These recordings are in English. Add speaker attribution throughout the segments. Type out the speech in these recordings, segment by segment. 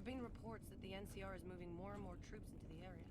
Speaker 1: have been reports that the NCR is moving more and more troops into the area.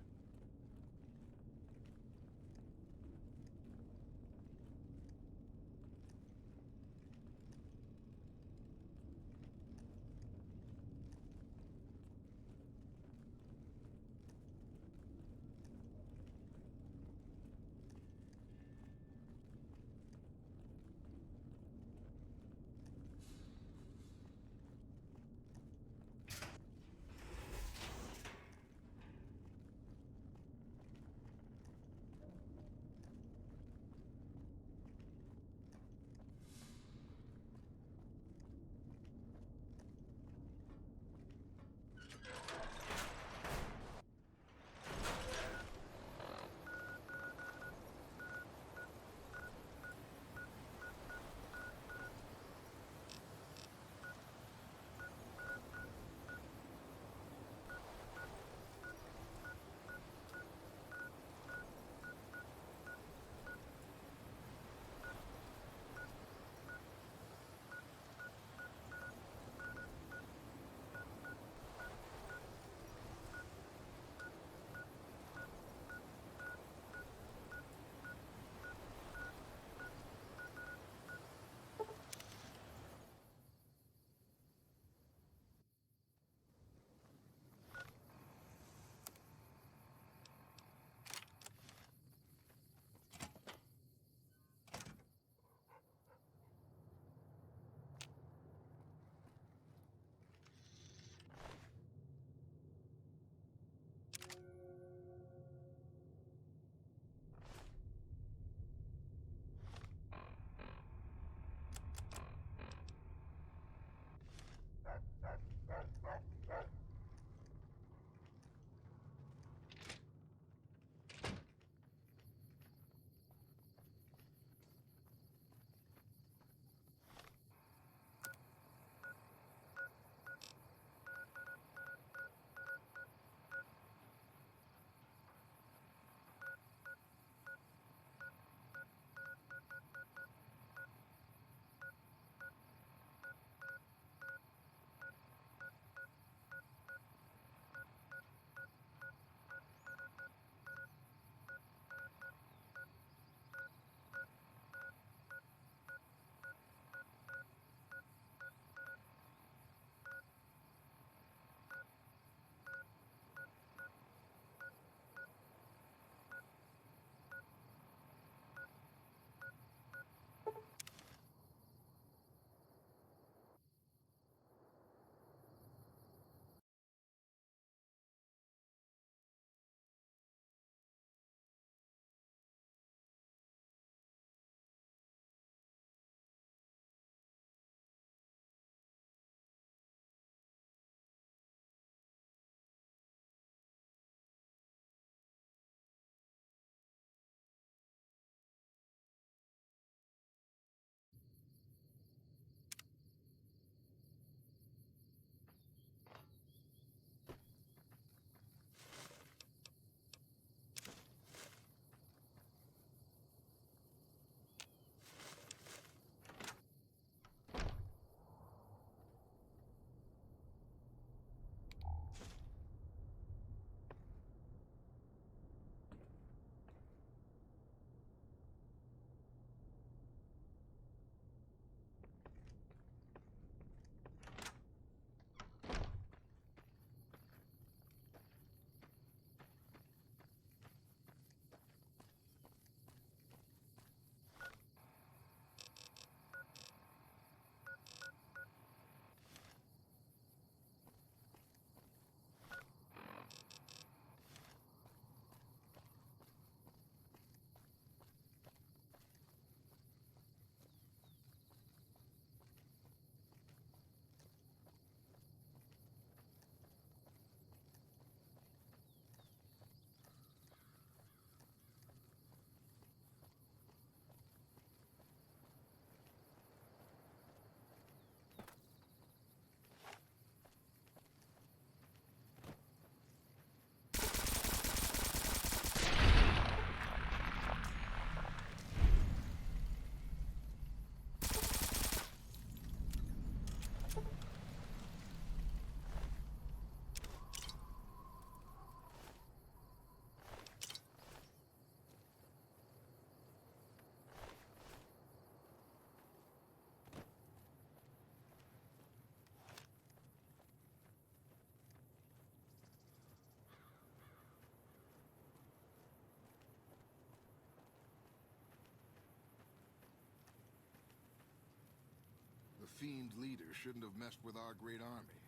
Speaker 2: fiend leader shouldn't have messed with our great army.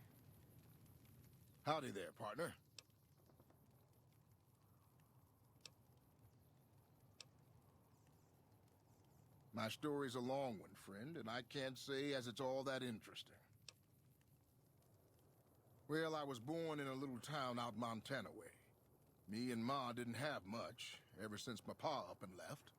Speaker 2: Howdy there, partner. My story's a long one, friend, and I can't say as it's all that interesting. Well, I was born in a little town out Montana way. Me and Ma didn't have much, ever since my pa up and left.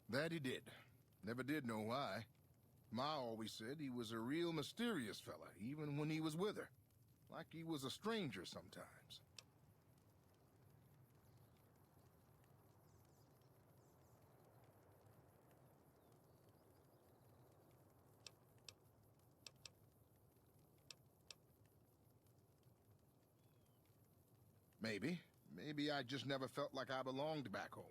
Speaker 2: That he did. Never did know why. Ma always said he was a real mysterious fella, even when he was with her. Like he was a stranger sometimes. Maybe. Maybe I just never felt like I belonged back home.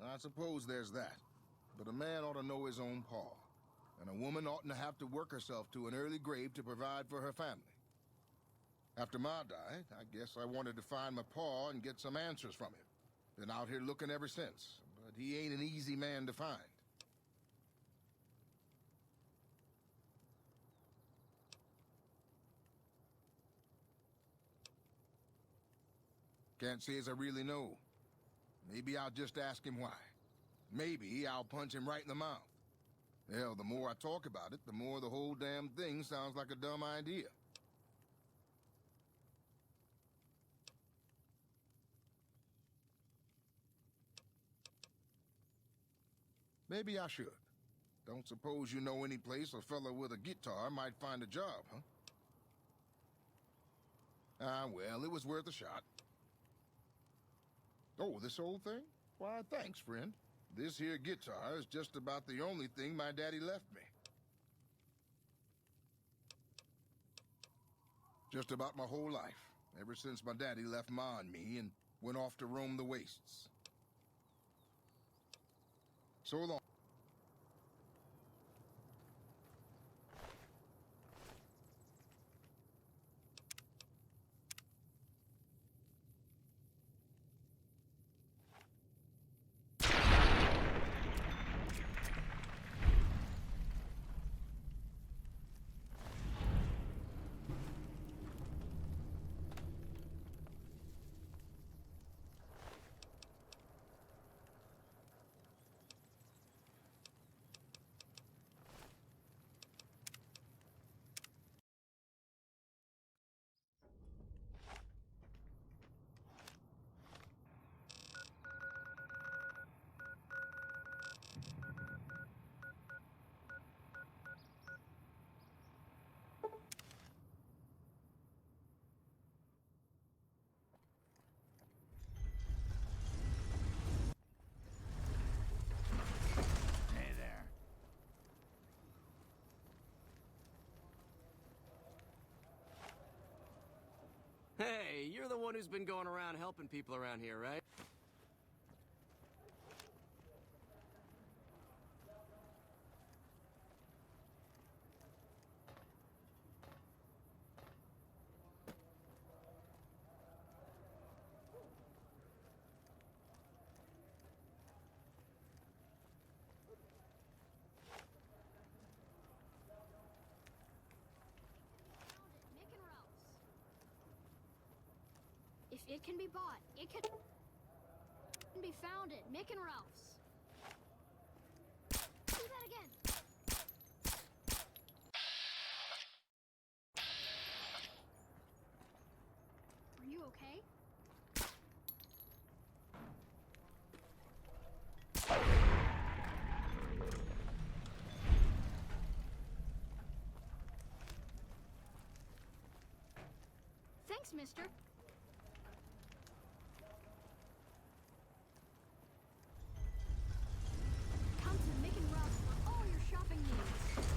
Speaker 2: I suppose there's that. But a man ought to know his own paw. And a woman oughtn't to have to work herself to an early grave to provide for her family. After Ma died, I guess I wanted to find my paw and get some answers from him. Been out here looking ever since, but he ain't an easy man to find. Can't say as I really know. Maybe I'll just ask him why. Maybe I'll punch him right in the mouth. Hell, the more I talk about it, the more the whole damn thing sounds like a dumb idea. Maybe I should. Don't suppose you know any place a fella with a guitar might find a job, huh? Ah, well, it was worth a shot. Oh, this old thing? Why, thanks, friend. This here guitar is just about the only thing my daddy left me. Just about my whole life, ever since my daddy left Ma and me and went off to roam the wastes. So long.
Speaker 3: Hey there.
Speaker 4: Hey, you're the one who's been going around helping people around here, right?
Speaker 5: Nick and Ralph's. If it can be bought, it can be found at Mick and Ralph's. Do that again. Are you okay? Thanks, mister. Come to Mick and Ralph's for all your shopping needs.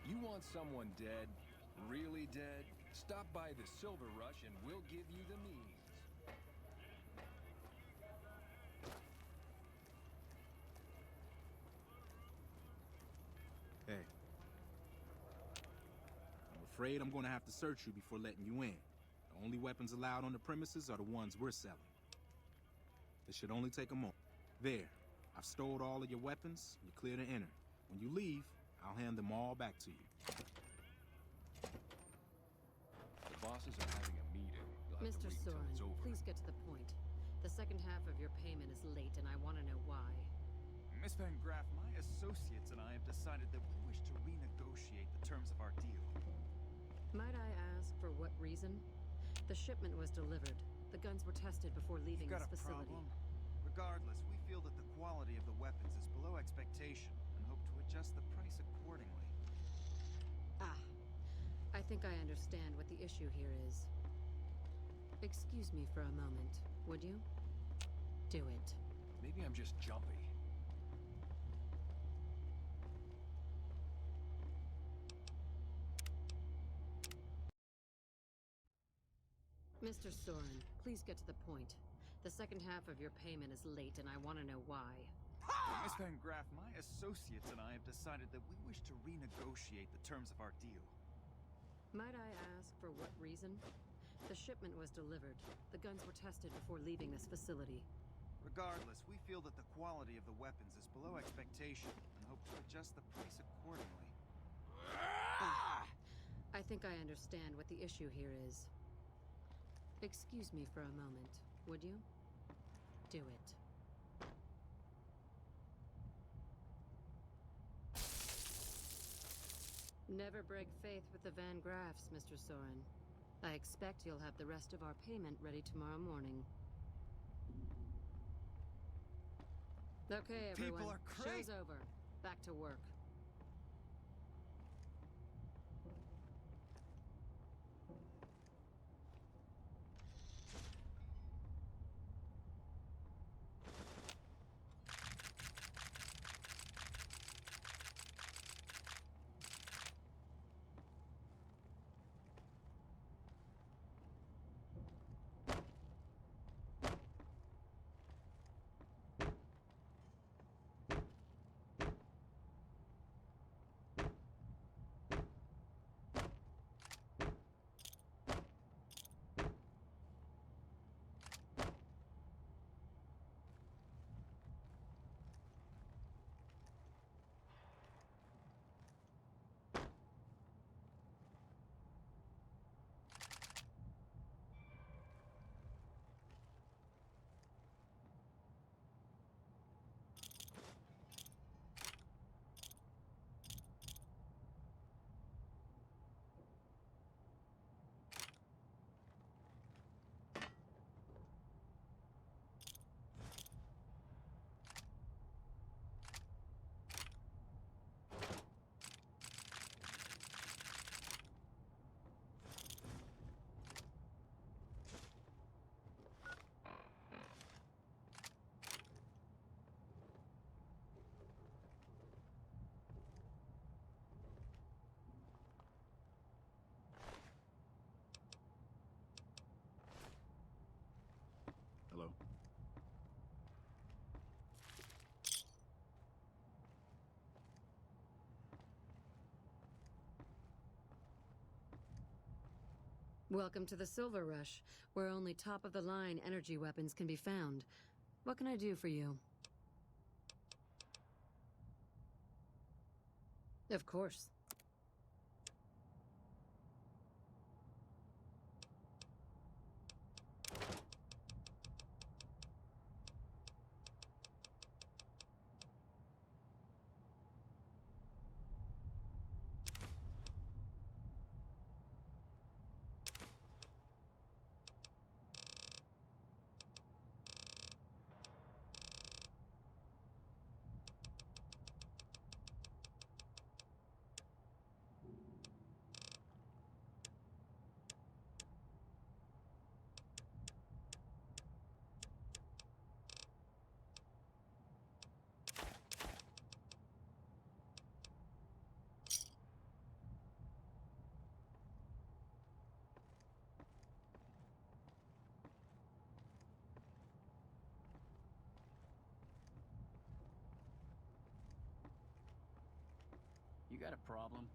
Speaker 3: You want someone dead? Really dead? Stop by the Silver Rush and we'll give you the means.
Speaker 6: Hey. I'm afraid I'm gonna have to search you before letting you in. The only weapons allowed on the premises are the ones we're selling. This should only take a moment. There. I've stored all of your weapons. You're clear to enter. When you leave, I'll hand them all back to you.
Speaker 3: The bosses are having a meeting. You'll have to
Speaker 1: Mr.
Speaker 3: wait until
Speaker 1: Soren,
Speaker 3: it's over.
Speaker 1: please get to the point. The second half of your payment is late, and I want to know why.
Speaker 7: Miss Van Graff, my associates and I have decided that we wish to renegotiate the terms of our deal.
Speaker 1: Might I ask for what reason? The shipment was delivered. The guns were tested before leaving
Speaker 7: You've got
Speaker 1: this
Speaker 7: a
Speaker 1: facility.
Speaker 7: problem? Regardless, we feel that the quality of the weapons is below expectation and hope to adjust the price accordingly.
Speaker 1: Ah, I think I understand what the issue here is. Excuse me for a moment, would you? Do it.
Speaker 3: Maybe I'm just jumpy.
Speaker 1: Mr. Soren, please get to the point. The second half of your payment is late, and I want to know why.
Speaker 7: Miss Van Graff, my associates and I have decided that we wish to renegotiate the terms of our deal.
Speaker 1: Might I ask for what reason? The shipment was delivered. The guns were tested before leaving this facility.
Speaker 7: Regardless, we feel that the quality of the weapons is below expectation and hope to adjust the price accordingly.
Speaker 1: Ah, I think I understand what the issue here is. Excuse me for a moment, would you? Do it. Never break faith with the Van Graffs, Mr. Soren. I expect you'll have the rest of our payment ready tomorrow morning. Okay, everyone.
Speaker 7: People are crazy.
Speaker 1: Show's over. Back to work.
Speaker 6: Hello?
Speaker 1: Welcome to the Silver Rush, where only top-of-the-line energy weapons can be found. What can I do for you? Of course.
Speaker 8: You got a problem?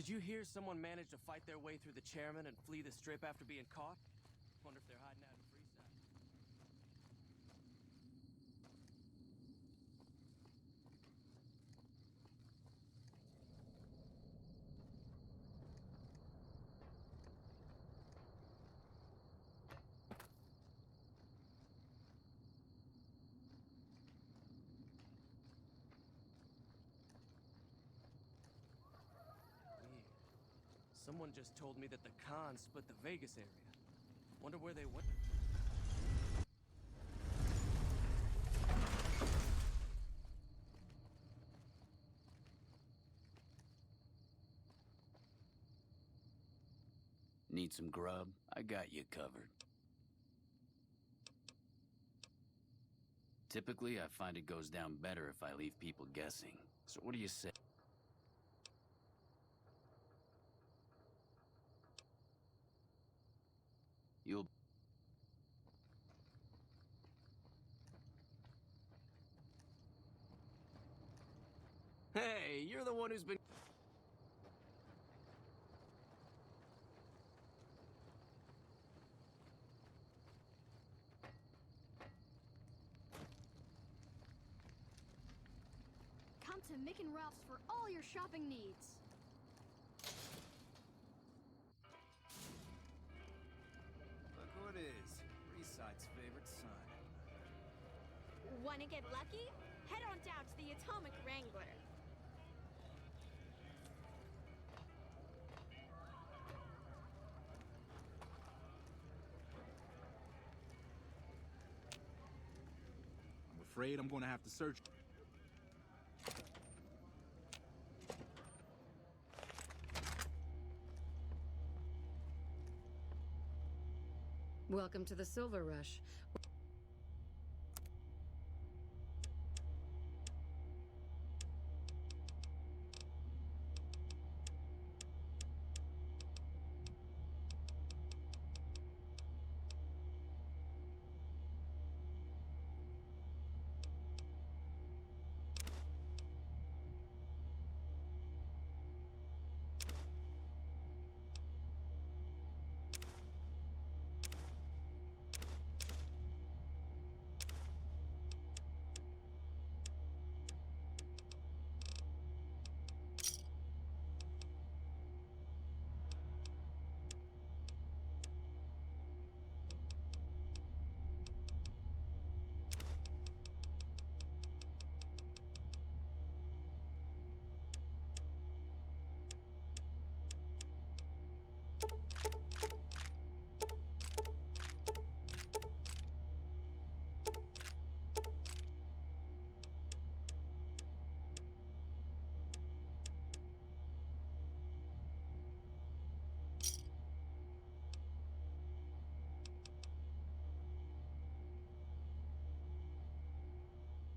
Speaker 4: Did you hear someone managed to fight their way through the chairman and flee the strip after being caught? Wonder if they're hiding out in Freeside. Someone just told me that the Khans split the Vegas area. Wonder where they went.
Speaker 8: Need some grub? I got you covered. Typically, I find it goes down better if I leave people guessing. So what do you say? You'll...
Speaker 4: Hey, you're the one who's been...
Speaker 5: Come to Mick and Ralph's for all your shopping needs.
Speaker 7: Look who it is. Freeside's favorite son.
Speaker 9: Wanna get lucky? Head on down to the Atomic Wrangler.
Speaker 6: I'm afraid I'm gonna have to search.
Speaker 1: Welcome to the Silver Rush.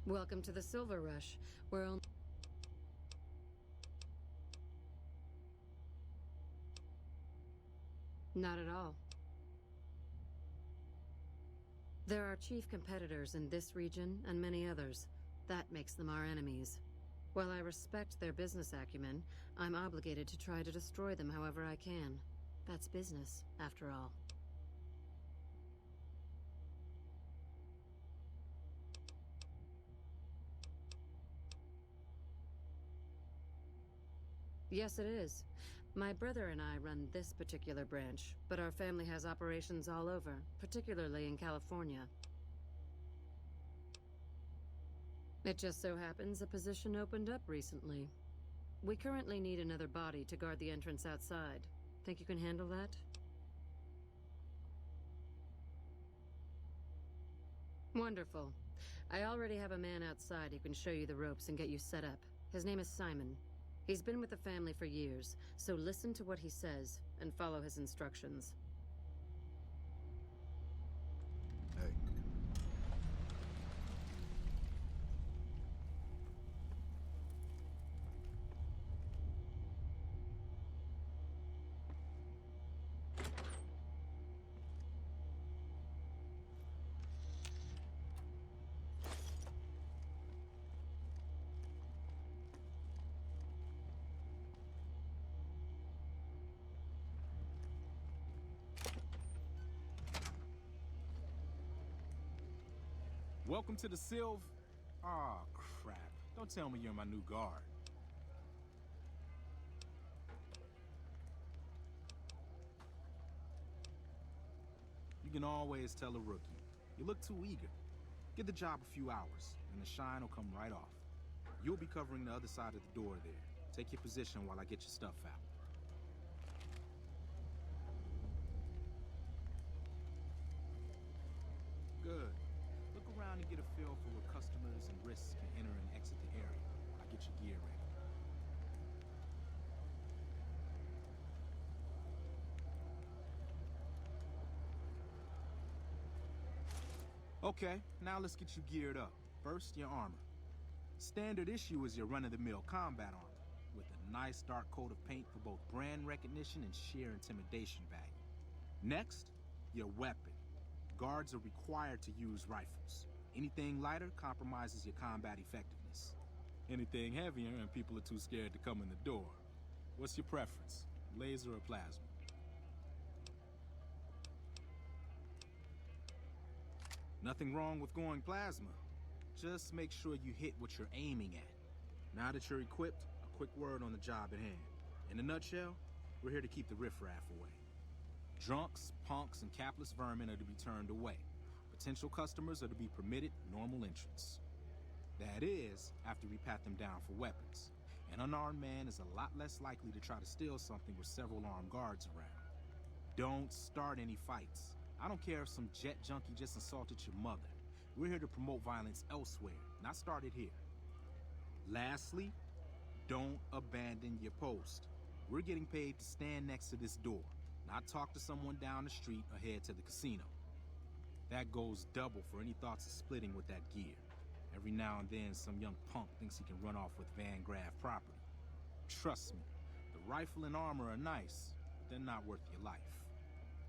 Speaker 1: Welcome to the Silver Rush, where only... Not at all. There are chief competitors in this region and many others. That makes them our enemies. While I respect their business acumen, I'm obligated to try to destroy them however I can. That's business, after all. Yes, it is. My brother and I run this particular branch, but our family has operations all over, particularly in California. It just so happens a position opened up recently. We currently need another body to guard the entrance outside. Think you can handle that? Wonderful. I already have a man outside who can show you the ropes and get you set up. His name is Simon. He's been with the family for years, so listen to what he says and follow his instructions.
Speaker 2: Hey.
Speaker 6: Welcome to the Sylv... Aw, crap. Don't tell me you're my new guard. You can always tell a rookie. You look too eager. Give the job a few hours, and the shine will come right off. You'll be covering the other side of the door there. Take your position while I get your stuff out. Good. Look around and get a feel for where customers and risks can enter and exit the area while I get your gear ready. Okay, now let's get you geared up. First, your armor. Standard issue is your run-of-the-mill combat armor, with a nice dark coat of paint for both brand recognition and sheer intimidation value. Next, your weapon. Guards are required to use rifles. Anything lighter compromises your combat effectiveness. Anything heavier and people are too scared to come in the door. What's your preference, laser or plasma? Nothing wrong with going plasma. Just make sure you hit what you're aiming at. Now that you're equipped, a quick word on the job at hand. In a nutshell, we're here to keep the riffraff away. Drunks, punks, and capless vermin are to be turned away. Potential customers are to be permitted normal entrance. That is, after we pat them down for weapons. An unarmed man is a lot less likely to try to steal something with several armed guards around. Don't start any fights. I don't care if some jet junkie just insulted your mother. We're here to promote violence elsewhere, not start it here. Lastly, don't abandon your post. We're getting paid to stand next to this door, not talk to someone down the street or head to the casino. That goes double for any thoughts of splitting with that gear. Every now and then, some young punk thinks he can run off with Van Graff property. Trust me, the rifle and armor are nice, but they're not worth your life.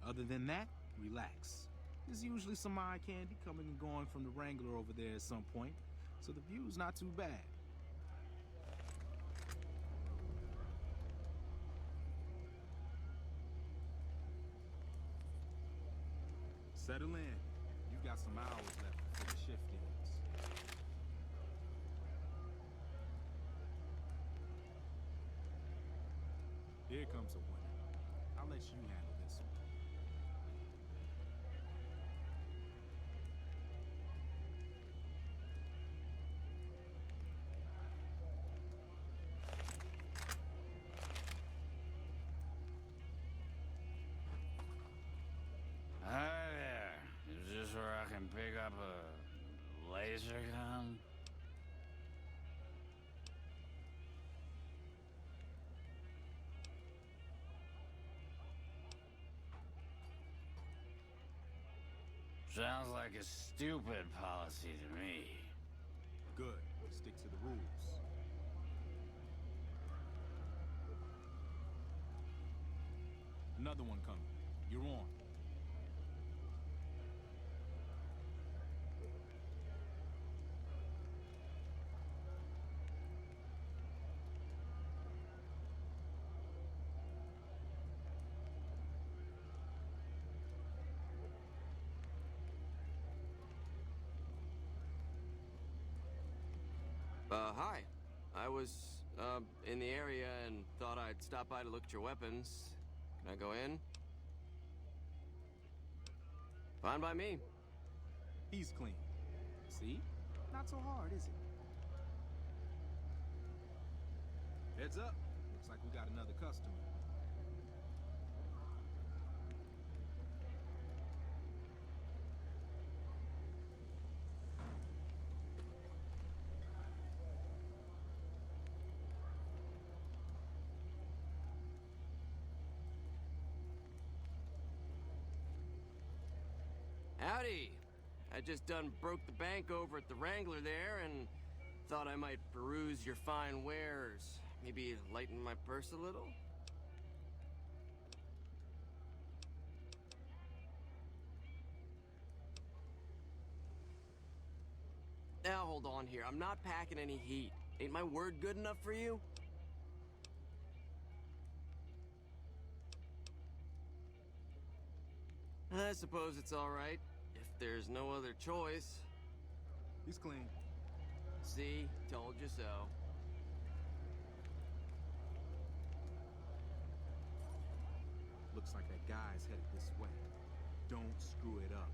Speaker 6: Other than that, relax. There's usually some eye candy coming and going from the Wrangler over there at some point, so the view's not too bad. Settle in. You've got some hours left before the shift ends. Here comes a winner. I'll let you handle this one.
Speaker 8: Hi there. Is this where I can pick up a laser gun? Sounds like a stupid policy to me.
Speaker 6: Good. Stick to the rules. Another one coming. You're on.
Speaker 4: Hi. I was, in the area and thought I'd stop by to look at your weapons. Can I go in? Fine by me.
Speaker 6: He's clean. See? Not so hard, is it? Heads up. Looks like we got another customer.
Speaker 4: Howdy. I just done broke the bank over at the Wrangler there and thought I might peruse your fine wares. Maybe lighten my purse a little? Now hold on here. I'm not packing any heat. Ain't my word good enough for you? I suppose it's all right, if there's no other choice.
Speaker 6: He's clean.
Speaker 4: See? Told you so.
Speaker 6: Looks like that guy's headed this way. Don't screw it up.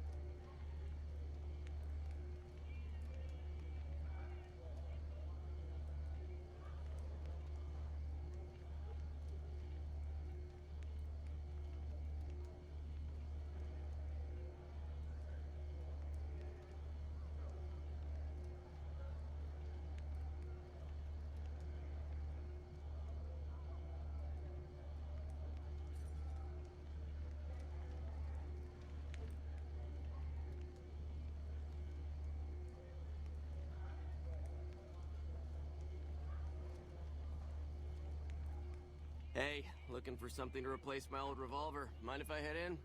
Speaker 4: Looking for something to replace my old revolver. Mind if I head in?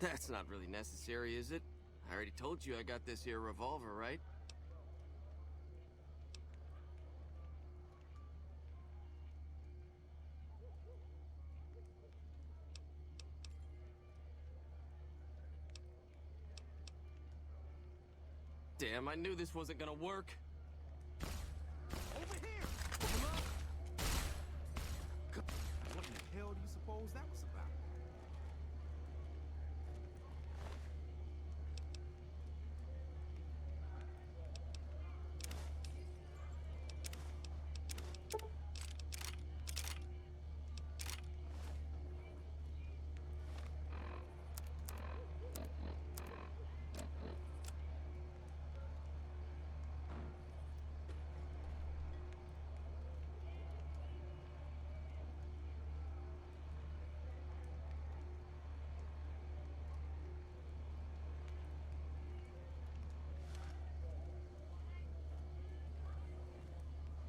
Speaker 4: That's not really necessary, is it? I already told you I got this here revolver, right? Damn, I knew this wasn't gonna work.
Speaker 6: Over here! What in the hell do you suppose that was about?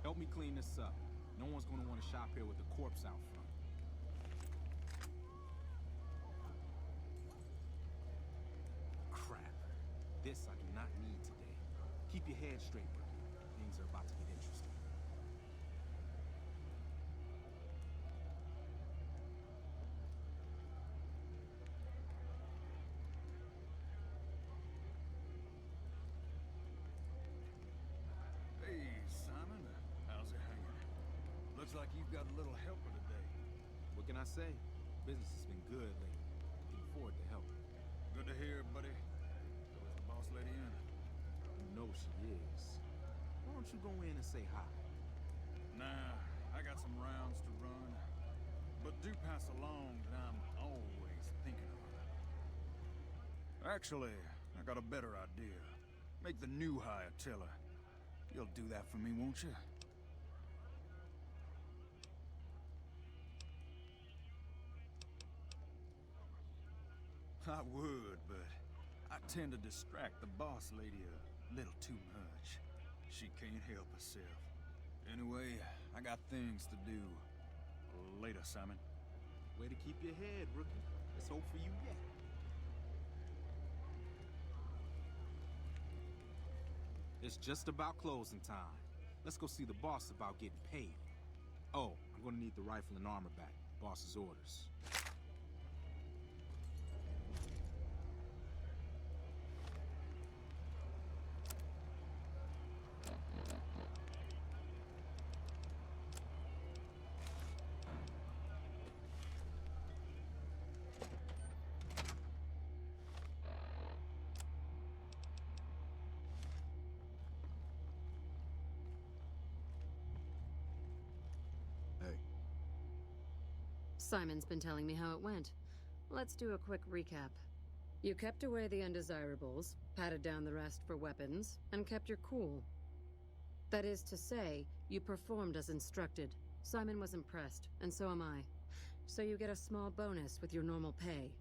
Speaker 6: Help me clean this up. No one's gonna want to shop here with a corpse out front. Crap. This I do not need today. Keep your head straight, Rookie. Things are about to get interesting.
Speaker 3: Hey, Simon. How's it hanging? Looks like you've got a little helper today.
Speaker 6: What can I say? Business has been good lately. Looking forward to help.
Speaker 3: Good to hear, buddy. So is the boss lady in?
Speaker 6: You know she is. Why don't you go in and say hi?
Speaker 3: Nah, I got some rounds to run. But do pass along that I'm always thinking of her. Actually, I got a better idea. Make the new hire tell her. You'll do that for me, won't you? I would, but I tend to distract the boss lady a little too much. She can't help herself. Anyway, I got things to do. Later, Simon.
Speaker 6: Way to keep your head, Rookie. Let's hope for you yet. It's just about closing time. Let's go see the boss about getting paid. Oh, I'm gonna need the rifle and armor back. Boss's orders.
Speaker 1: Simon's been telling me how it went. Let's do a quick recap. You kept away the undesirables, patted down the rest for weapons, and kept your cool. That is to say, you performed as instructed. Simon was impressed, and so am I. So you get a small bonus with your normal pay.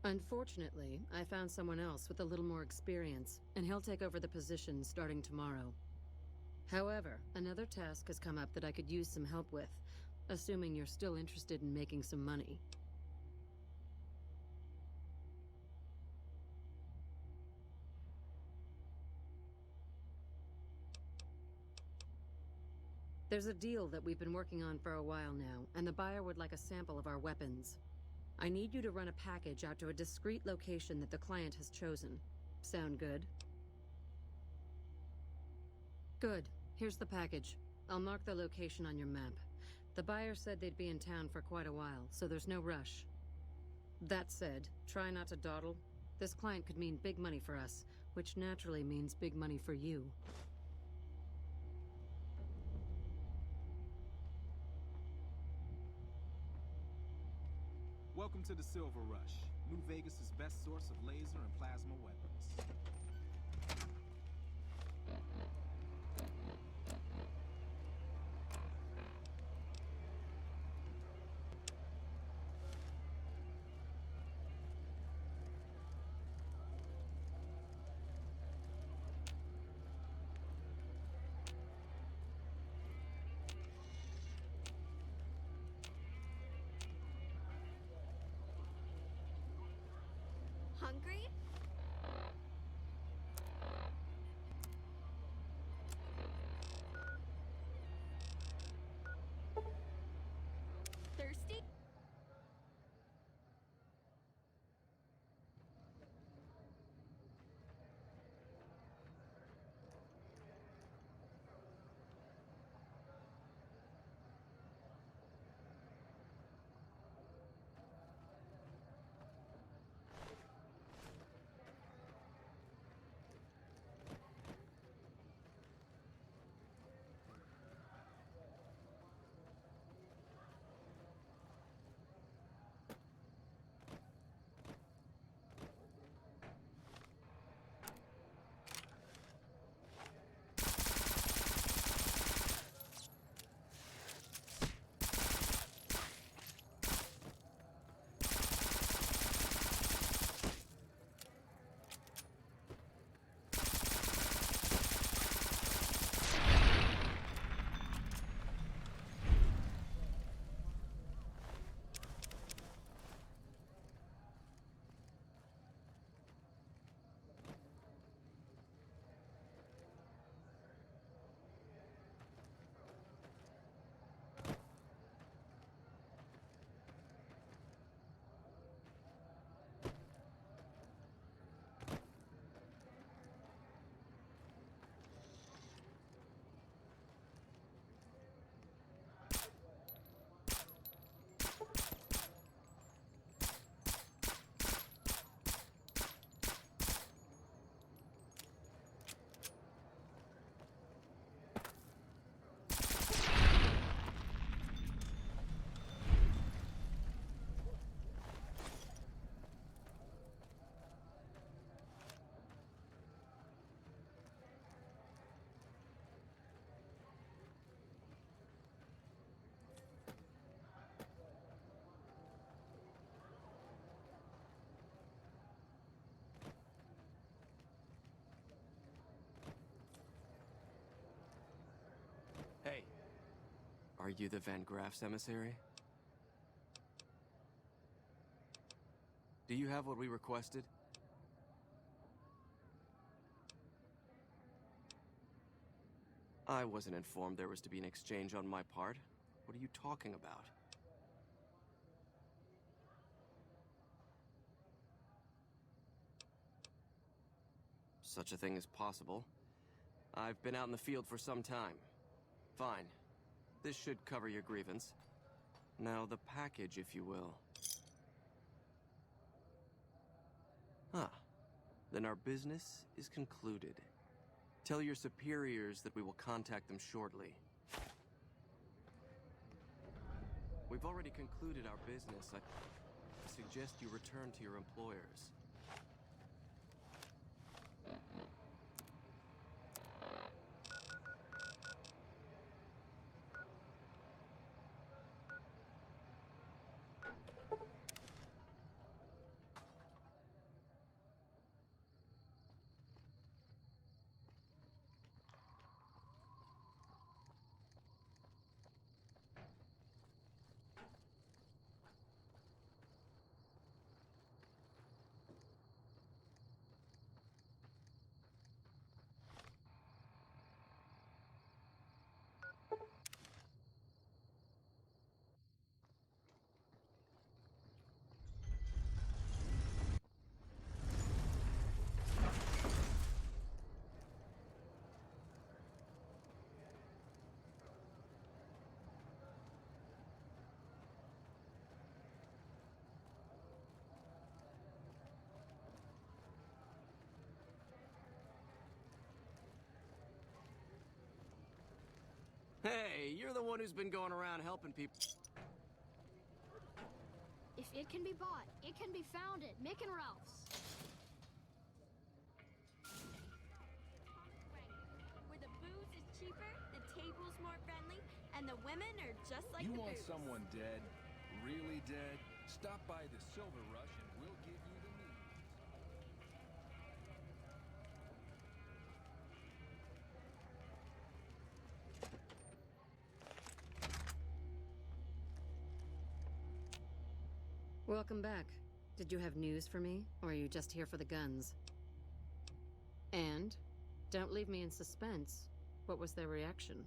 Speaker 1: Unfortunately, I found someone else with a little more experience, and he'll take over the position starting tomorrow. However, another task has come up that I could use some help with, assuming you're still interested in making some money. There's a deal that we've been working on for a while now, and the buyer would like a sample of our weapons. I need you to run a package out to a discreet location that the client has chosen. Sound good? Good. Here's the package. I'll mark the location on your map. The buyer said they'd be in town for quite a while, so there's no rush. That said, try not to dawdle. This client could mean big money for us, which naturally means big money for you.
Speaker 6: Welcome to the Silver Rush, New Vegas' best source of laser and plasma weapons.
Speaker 4: Are you the Van Graff's emissary? Do you have what we requested? I wasn't informed there was to be an exchange on my part. What are you talking about? Such a thing is possible. I've been out in the field for some time. Fine. This should cover your grievance. Now the package, if you will. Ah. Then our business is concluded. Tell your superiors that we will contact them shortly. We've already concluded our business. I suggest you return to your employers. Hey, you're the one who's been going around helping people.
Speaker 5: If it can be bought, it can be found at Mick and Ralph's.
Speaker 9: Where the booze is cheaper, the table's more friendly, and the women are just like
Speaker 3: You
Speaker 9: the
Speaker 3: want
Speaker 9: booze.
Speaker 3: someone dead? Really dead? Stop by the Silver Rush and we'll give you the news.
Speaker 1: Welcome back. Did you have news for me, or are you just here for the guns? And? Don't leave me in suspense. What was their reaction?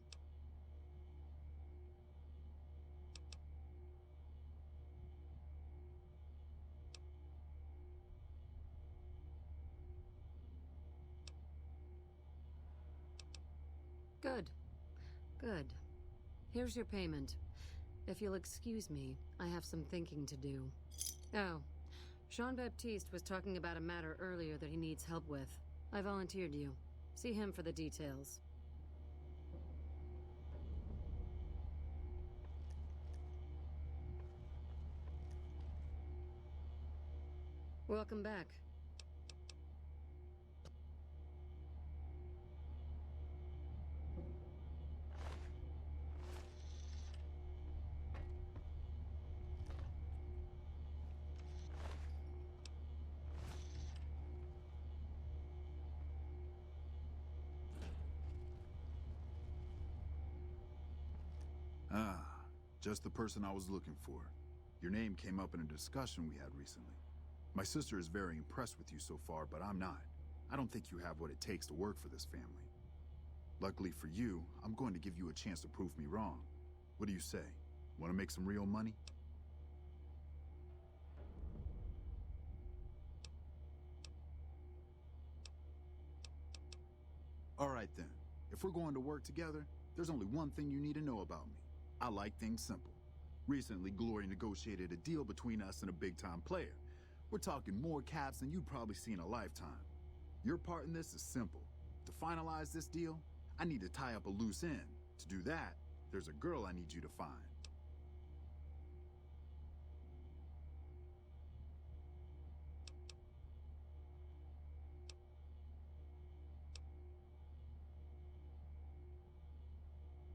Speaker 1: Good. Good. Here's your payment. If you'll excuse me, I have some thinking to do. Oh, Jean-Baptiste was talking about a matter earlier that he needs help with. I volunteered you. See him for the details. Welcome back.
Speaker 10: Ah, just the person I was looking for. Your name came up in a discussion we had recently. My sister is very impressed with you so far, but I'm not. I don't think you have what it takes to work for this family. Luckily for you, I'm going to give you a chance to prove me wrong. What do you say? Want to make some real money? All right then. If we're going to work together, there's only one thing you need to know about me. I like things simple. Recently, Glory negotiated a deal between us and a big-time player. We're talking more caps than you'd probably see in a lifetime. Your part in this is simple. To finalize this deal, I need to tie up a loose end. To do that, there's a girl I need you to find.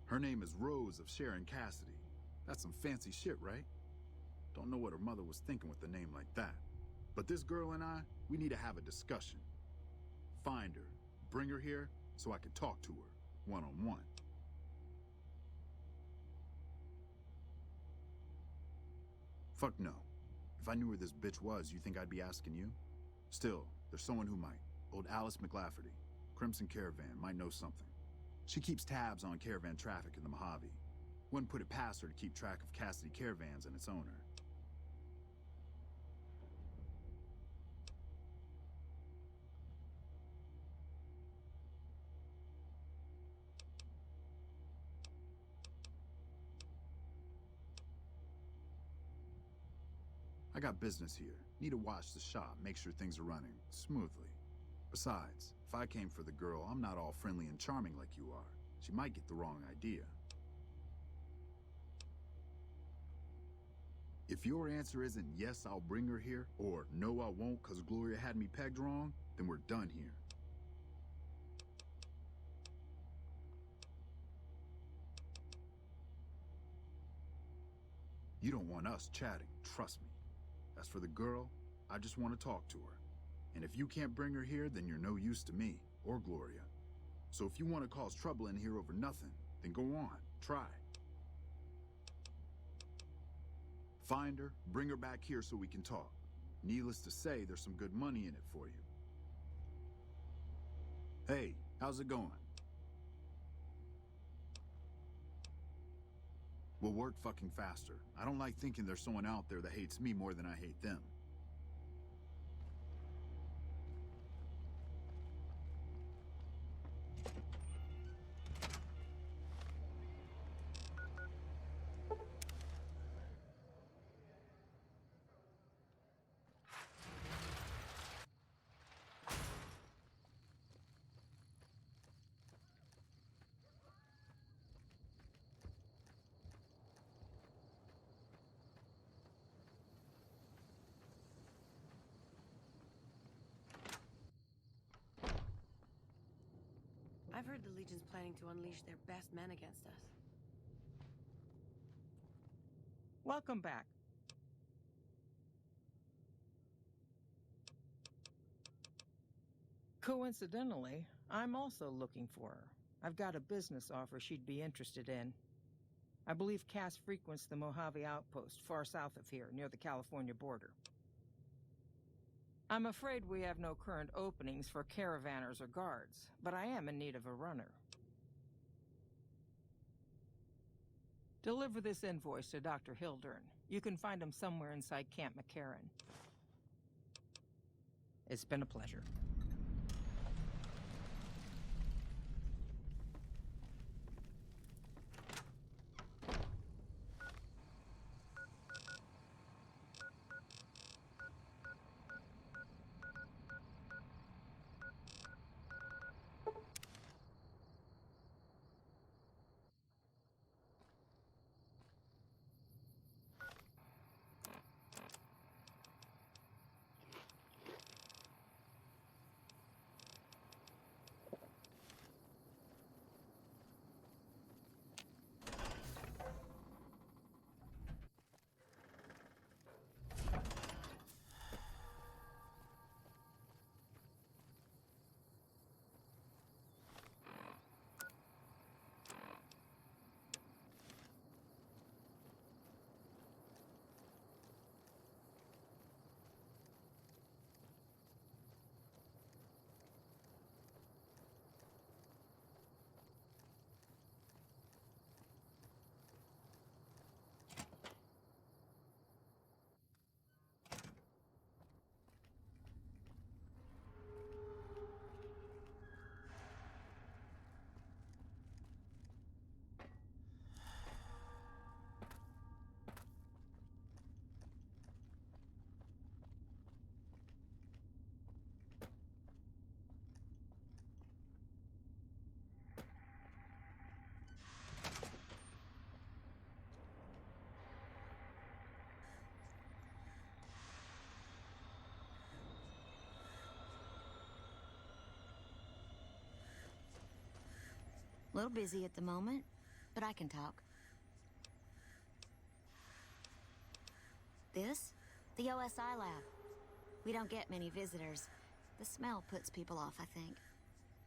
Speaker 10: Her name is Rose of Sharon Cassidy. That's some fancy shit, right? Don't know what her mother was thinking with a name like that. But this girl and I, we need to have a discussion. Find her, bring her here, so I can talk to her, one-on-one. Fuck no. If I knew where this bitch was, you think I'd be asking you? Still, there's someone who might. Old Alice McLafferty. Crimson Caravan might know something. She keeps tabs on caravan traffic in the Mojave. Wouldn't put it past her to keep track of Cassidy Caravans and its owner. I got business here. Need to watch the shop, make sure things are running smoothly. Besides, if I came for the girl, I'm not all friendly and charming like you are. She might get the wrong idea. If your answer isn't yes, I'll bring her here, or no, I won't because Gloria had me pegged wrong, then we're done here. You don't want us chatting, trust me. As for the girl, I just want to talk to her. And if you can't bring her here, then you're no use to me, or Gloria. So if you want to cause trouble in here over nothing, then go on, try. Find her, bring her back here so we can talk. Needless to say, there's some good money in it for you. Hey, how's it going? We'll work fucking faster. I don't like thinking there's someone out there that hates me more than I hate them.
Speaker 11: I've heard the Legion's planning to unleash their best men against us.
Speaker 12: Welcome back. Coincidentally, I'm also looking for her. I've got a business offer she'd be interested in. I believe Cass frequents the Mojave Outpost, far south of here, near the California border. I'm afraid we have no current openings for caravanners or guards, but I am in need of a runner. Deliver this invoice to Dr. Hildern. You can find him somewhere inside Camp McCarran. It's been a pleasure.
Speaker 13: A little busy at the moment, but I can talk. This? The OSI lab. We don't get many visitors. The smell puts people off, I think.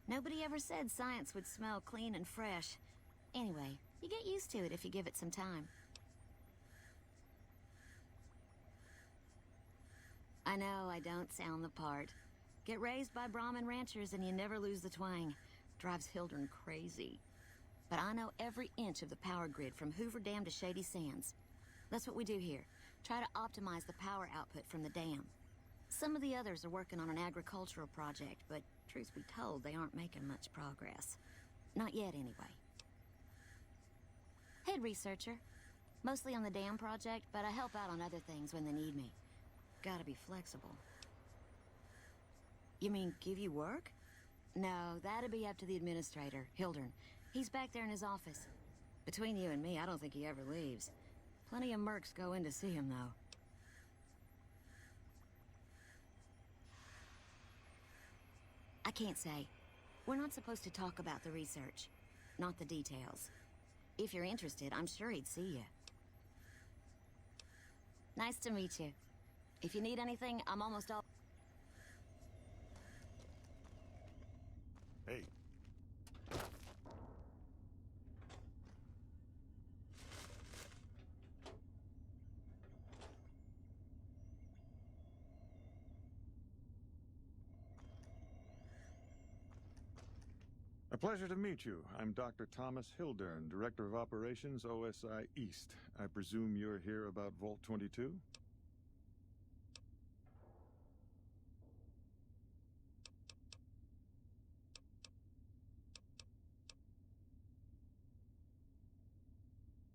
Speaker 13: Nobody ever said science would smell clean and fresh. Anyway, you get used to it if you give it some time. I know I don't sound the part. Get raised by Brahmin ranchers and you never lose the twang. Drives Hildern crazy. But I know every inch of the power grid from Hoover Dam to Shady Sands. That's what we do here. Try to optimize the power output from the dam. Some of the others are working on an agricultural project, but truth be told, they aren't making much progress. Not yet, anyway. Head researcher. Mostly on the dam project, but I help out on other things when they need me. Gotta be flexible. You mean give you work? No, that'd be up to the administrator, Hildern. He's back there in his office. Between you and me, I don't think he ever leaves. Plenty of mercs go in to see him, though. I can't say. We're not supposed to talk about the research. Not the details. If you're interested, I'm sure he'd see you. Nice to meet you. If you need anything, I'm almost all...
Speaker 14: Hey. A pleasure to meet you. I'm Dr. Thomas Hildern, Director of Operations, OSI East. I presume you're here about Vault 22?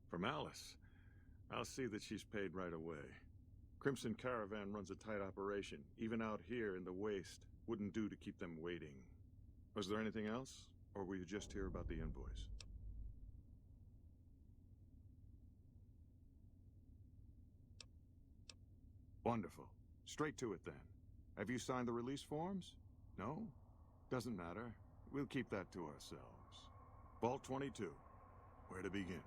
Speaker 14: From Alice. I'll see that she's paid right away. Crimson Caravan runs a tight operation. Even out here in the waste, wouldn't do to keep them waiting. Was there anything else? Or were you just here about the invoice? Wonderful. Straight to it then. Have you signed the release forms? No? Doesn't matter. We'll keep that to ourselves. Vault 22. Where to begin?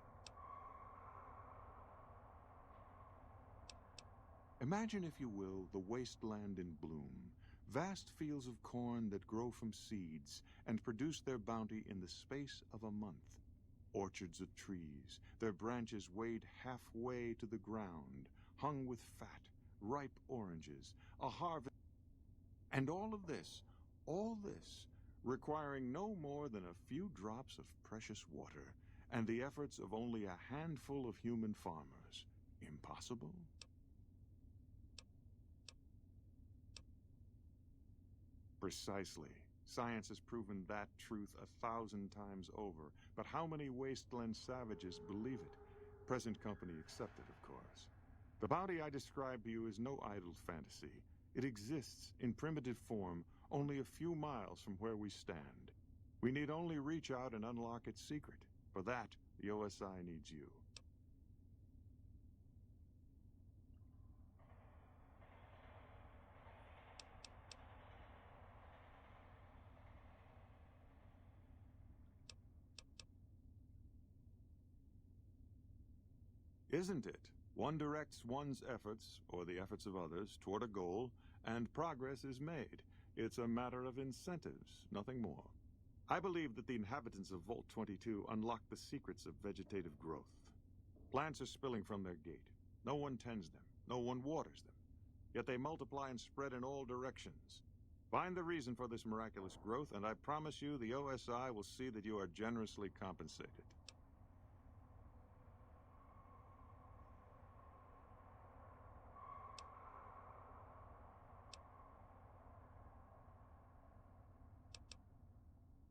Speaker 14: Imagine, if you will, the wasteland in bloom. Vast fields of corn that grow from seeds and produce their bounty in the space of a month. Orchards of trees, their branches weighed halfway to the ground, hung with fat, ripe oranges, a harvest. And all this, requiring no more than a few drops of precious water and the efforts of only a handful of human farmers. Impossible? Precisely. Science has proven that truth 1,000 times over. But how many wasteland savages believe it? Present company accepted, of course. The bounty I described to you is no idle fantasy. It exists in primitive form only a few miles from where we stand. We need only reach out and unlock its secret. For that, the OSI needs you. Isn't it? One directs one's efforts, or the efforts of others, toward a goal, and progress is made. It's a matter of incentives, nothing more. I believe that the inhabitants of Vault 22 unlock the secrets of vegetative growth. Plants are spilling from their gate. No one tends them. No one waters them. Yet they multiply and spread in all directions. Find the reason for this miraculous growth, and I promise you the OSI will see that you are generously compensated.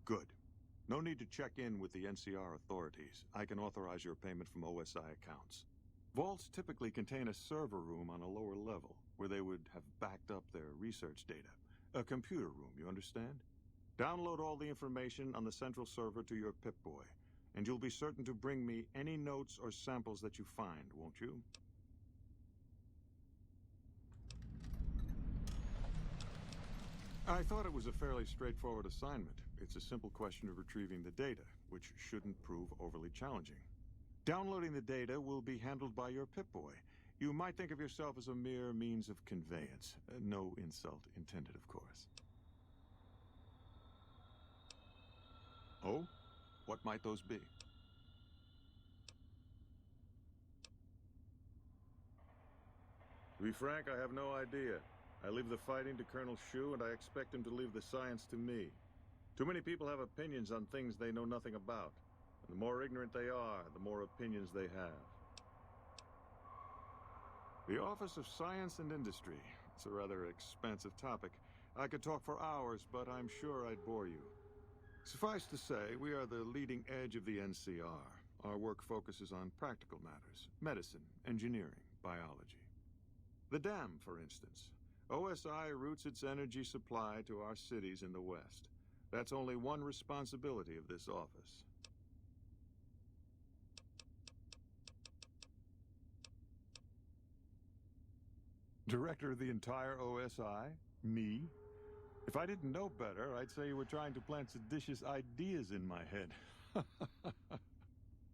Speaker 14: Good. No need to check in with the NCR authorities. I can authorize your payment from OSI accounts. Vaults typically contain a server room on a lower level, where they would have backed up their research data. A computer room, you understand? Download all the information on the central server to your Pip-Boy, and you'll be certain to bring me any notes or samples that you find, won't you? I thought it was a fairly straightforward assignment. It's a simple question of retrieving the data, which shouldn't prove overly challenging. Downloading the data will be handled by your Pip-Boy. You might think of yourself as a mere means of conveyance. No insult intended, of course. Oh? What might those be? To be frank, I have no idea. I leave the fighting to Colonel Shu, and I expect him to leave the science to me. Too many people have opinions on things they know nothing about. And the more ignorant they are, the more opinions they have. The Office of Science and Industry. It's a rather expansive topic. I could talk for hours, but I'm sure I'd bore you. Suffice to say, we are the leading edge of the NCR. Our work focuses on practical matters: medicine, engineering, biology. The dam, for instance. OSI routes its energy supply to our cities in the West. That's only one responsibility of this office. Director of the entire OSI? Me? If I didn't know better, I'd say you were trying to plant seditious ideas in my head.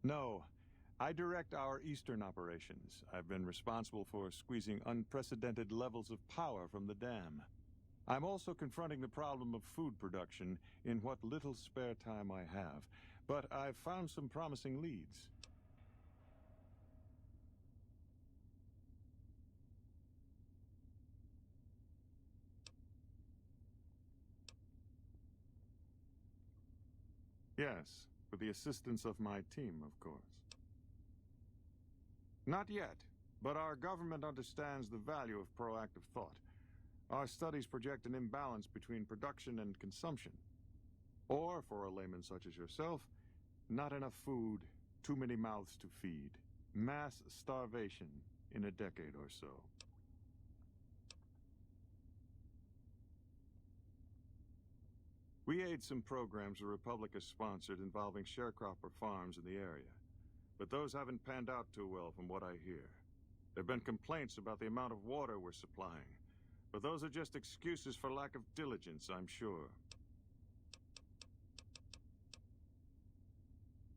Speaker 14: No, I direct our eastern operations. I've been responsible for squeezing unprecedented levels of power from the dam. I'm also confronting the problem of food production in what little spare time I have, but I've found some promising leads. Yes, with the assistance of my team, of course. Not yet, but our government understands the value of proactive thought. Our studies project an imbalance between production and consumption. Or, for a layman such as yourself, not enough food, too many mouths to feed. Mass starvation in a decade or so. We aid some programs the Republic has sponsored involving sharecropper farms in the area. But those haven't panned out too well from what I hear. There have been complaints about the amount of water we're supplying. But those are just excuses for lack of diligence, I'm sure.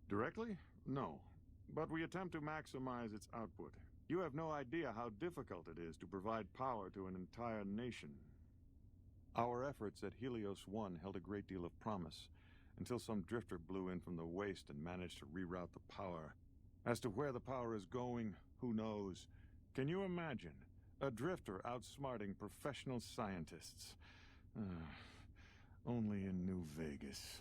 Speaker 14: Directly? No. But we attempt to maximize its output. You have no idea how difficult it is to provide power to an entire nation. Our efforts at Helios 1 held a great deal of promise, until some drifter blew in from the waste and managed to reroute the power. As to where the power is going, who knows? Can you imagine? A drifter outsmarting professional scientists. Only in New Vegas.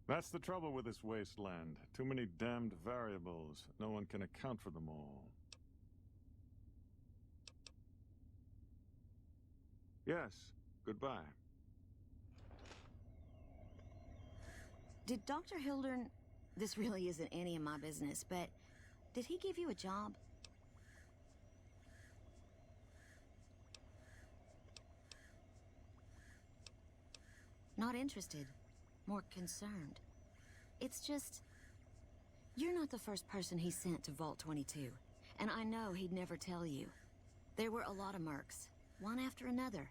Speaker 14: That's the trouble with this wasteland. Too many damned variables. No one can account for them all. Yes. Goodbye.
Speaker 13: Did Dr. Hildern... This really isn't any of my business, but did he give you a job? Not interested. More concerned. It's just... You're not the first person he sent to Vault 22. And I know he'd never tell you. There were a lot of mercs. One after another.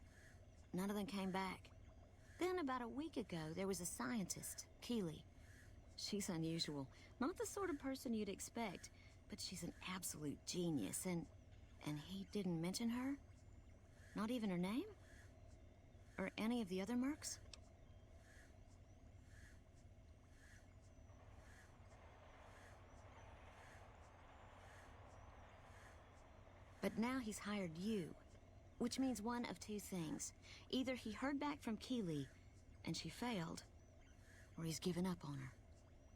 Speaker 13: None of them came back. Then about a week ago, there was a scientist, Keeley. She's unusual. Not the sort of person you'd expect. But she's an absolute genius, and he didn't mention her? Not even her name? Or any of the other mercs? But now he's hired you, which means one of two things. Either he heard back from Keeley, and she failed, or he's given up on her.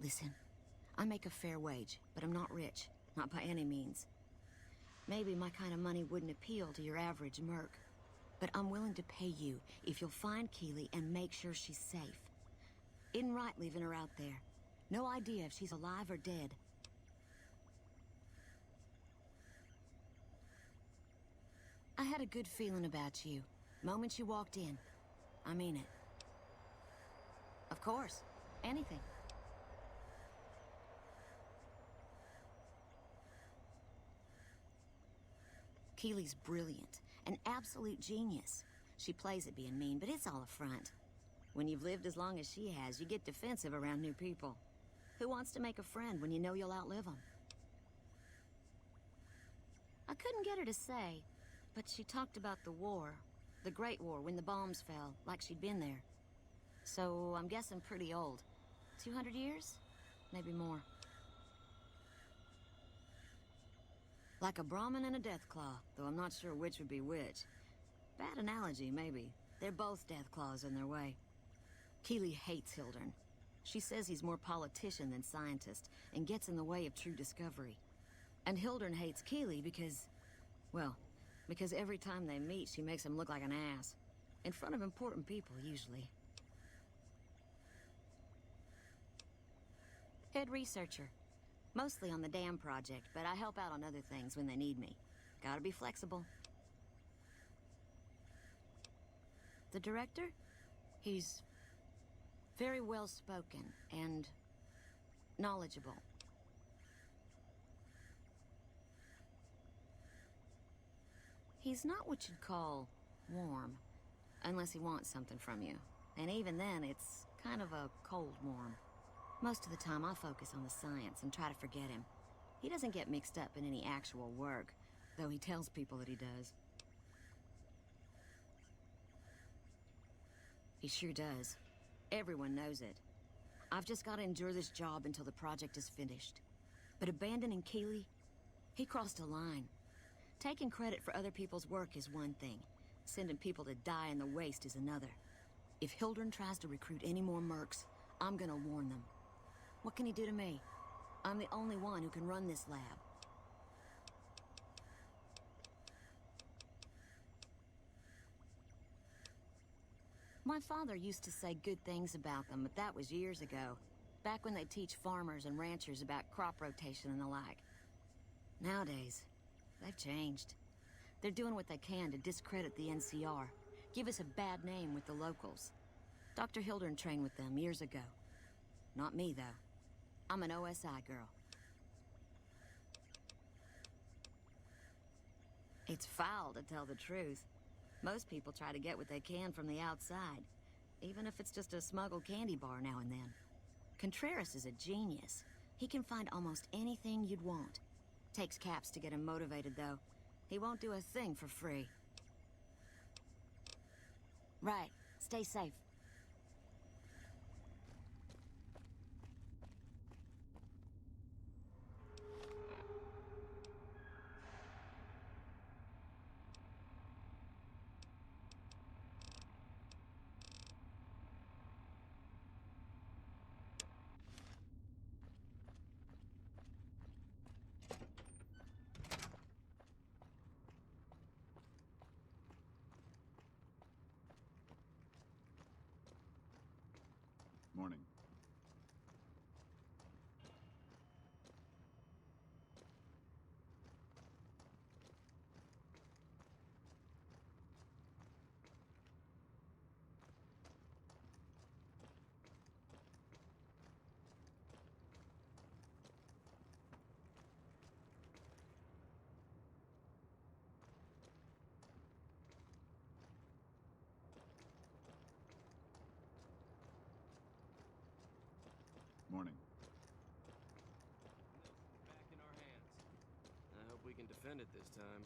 Speaker 13: Listen, I make a fair wage, but I'm not rich. Not by any means. Maybe my kind of money wouldn't appeal to your average merc, but I'm willing to pay you if you'll find Keeley and make sure she's safe. Isn't right leaving her out there. No idea if she's alive or dead. I had a good feeling about you. Moment you walked in. I mean it. Of course. Anything. Keeley's brilliant. An absolute genius. She plays at being mean, but it's all a front. When you've lived as long as she has, you get defensive around new people. Who wants to make a friend when you know you'll outlive them? I couldn't get her to say, but she talked about the war. The Great War, when the bombs fell, like she'd been there. So, I'm guessing pretty old. 200 years? Maybe more. Like a Brahmin and a Deathclaw, though I'm not sure which would be which. Bad analogy, maybe. They're both Deathclaws in their way. Keeley hates Hildern. She says he's more politician than scientist, and gets in the way of true discovery. And Hildern hates Keeley because, well, because every time they meet, she makes him look like an ass. In front of important people, usually. Head researcher. Mostly on the dam project, but I help out on other things when they need me. Gotta be flexible. The director? He's very well-spoken and knowledgeable. He's not what you'd call warm, unless he wants something from you. And even then, it's kind of a cold warm. Most of the time, I focus on the science and try to forget him. He doesn't get mixed up in any actual work, though he tells people that he does. He sure does. Everyone knows it. I've just got to endure this job until the project is finished. But abandoning Keeley, he crossed a line. Taking credit for other people's work is one thing. Sending people to die in the waste is another. If Hildern tries to recruit any more mercs, I'm gonna warn them. What can he do to me? I'm the only one who can run this lab. My father used to say good things about them, but that was years ago. Back when they teach farmers and ranchers about crop rotation and the like. Nowadays, they've changed. They're doing what they can to discredit the NCR, give us a bad name with the locals. Dr. Hildern trained with them years ago. Not me, though. I'm an OSI girl. It's foul, to tell the truth. Most people try to get what they can from the outside, even if it's just a smuggled candy bar now and then. Contreras is a genius. He can find almost anything you'd want. Takes caps to get him motivated, though. He won't do a thing for free. Right. Stay safe.
Speaker 10: Morning. Morning.
Speaker 4: Back in our hands. I hope we can defend it this time.